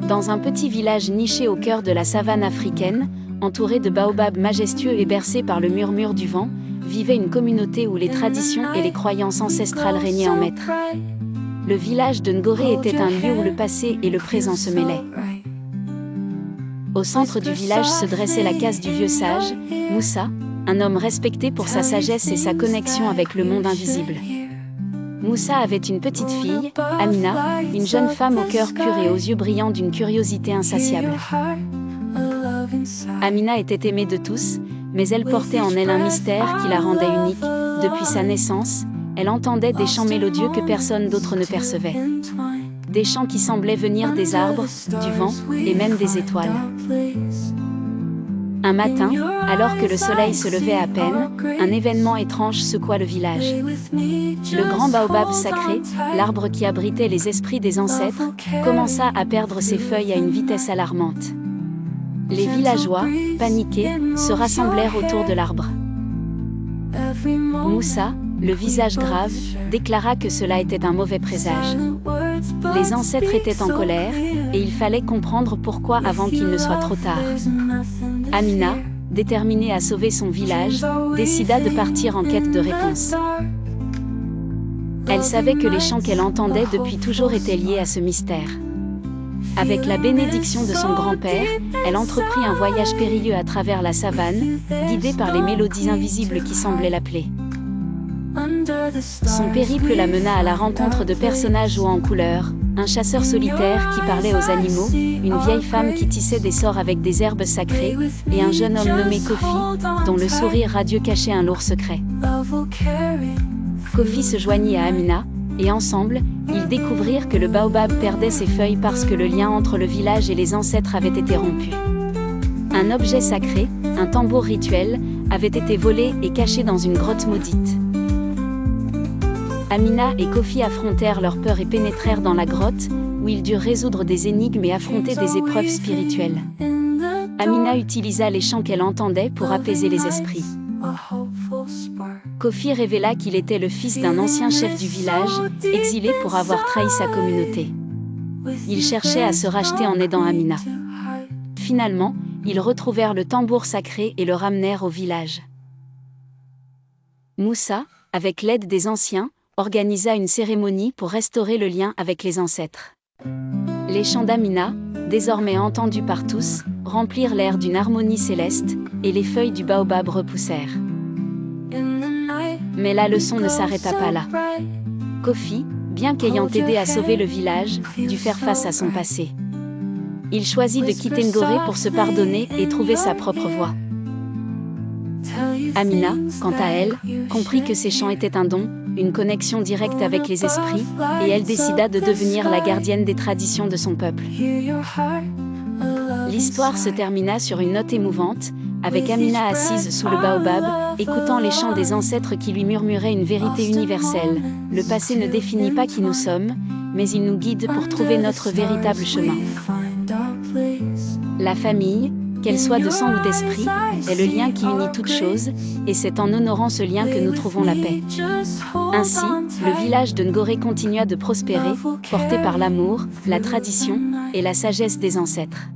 Dans un petit village niché au cœur de la savane africaine, entouré de baobabs majestueux et bercé par le murmure du vent, vivait une communauté où les traditions et les croyances ancestrales régnaient en maître. Le village de Ngoré était un lieu où le passé et le présent se mêlaient. Au centre du village se dressait la case du vieux sage, Moussa, un homme respecté pour sa sagesse et sa connexion avec le monde invisible. Moussa avait une petite fille, Amina, une jeune femme au cœur pur et aux yeux brillants d'une curiosité insatiable. Amina était aimée de tous, mais elle portait en elle un mystère qui la rendait unique. Depuis sa naissance, elle entendait des chants mélodieux que personne d'autre ne percevait. Des chants qui semblaient venir des arbres, du vent, et même des étoiles. Un matin, alors que le soleil se levait à peine, un événement étrange secoua le village. Le grand baobab sacré, l'arbre qui abritait les esprits des ancêtres, commença à perdre ses feuilles à une vitesse alarmante. Les villageois, paniqués, se rassemblèrent autour de l'arbre. Moussa, le visage grave, déclara que cela était un mauvais présage. Les ancêtres étaient en colère, et il fallait comprendre pourquoi avant qu'il ne soit trop tard. Amina, déterminée à sauver son village, décida de partir en quête de réponse. Elle savait que les chants qu'elle entendait depuis toujours étaient liés à ce mystère. Avec la bénédiction de son grand-père, elle entreprit un voyage périlleux à travers la savane, guidée par les mélodies invisibles qui semblaient l'appeler. Son périple la mena à la rencontre de personnages hauts en couleur, un chasseur solitaire qui parlait aux animaux, une vieille femme qui tissait des sorts avec des herbes sacrées, et un jeune homme nommé Kofi, dont le sourire radieux cachait un lourd secret. Kofi se joignit à Amina, et ensemble, ils découvrirent que le baobab perdait ses feuilles parce que le lien entre le village et les ancêtres avait été rompu. Un objet sacré, un tambour rituel, avait été volé et caché dans une grotte maudite. Amina et Kofi affrontèrent leur peur et pénétrèrent dans la grotte, où ils durent résoudre des énigmes et affronter des épreuves spirituelles. Amina utilisa les chants qu'elle entendait pour apaiser les esprits. Kofi révéla qu'il était le fils d'un ancien chef du village, exilé pour avoir trahi sa communauté. Il cherchait à se racheter en aidant Amina. Finalement, ils retrouvèrent le tambour sacré et le ramenèrent au village. Moussa, avec l'aide des anciens, organisa une cérémonie pour restaurer le lien avec les ancêtres. Les chants d'Amina, désormais entendus par tous, remplirent l'air d'une harmonie céleste, et les feuilles du baobab repoussèrent. Mais la leçon ne s'arrêta pas là. Kofi, bien qu'ayant aidé à sauver le village, dut faire face à son passé. Il choisit de quitter Ngoré pour se pardonner et trouver sa propre voie. Amina, quant à elle, comprit que ces chants étaient un don, une connexion directe avec les esprits, et elle décida de devenir la gardienne des traditions de son peuple. L'histoire se termina sur une note émouvante, avec Amina assise sous le baobab, écoutant les chants des ancêtres qui lui murmuraient une vérité universelle. Le passé ne définit pas qui nous sommes, mais il nous guide pour trouver notre véritable chemin. La famille, qu'elle soit de sang ou d'esprit, est le lien qui unit toutes choses, et c'est en honorant ce lien que nous trouvons la paix. Ainsi, le village de Ngoré continua de prospérer, porté par l'amour, la tradition et la sagesse des ancêtres.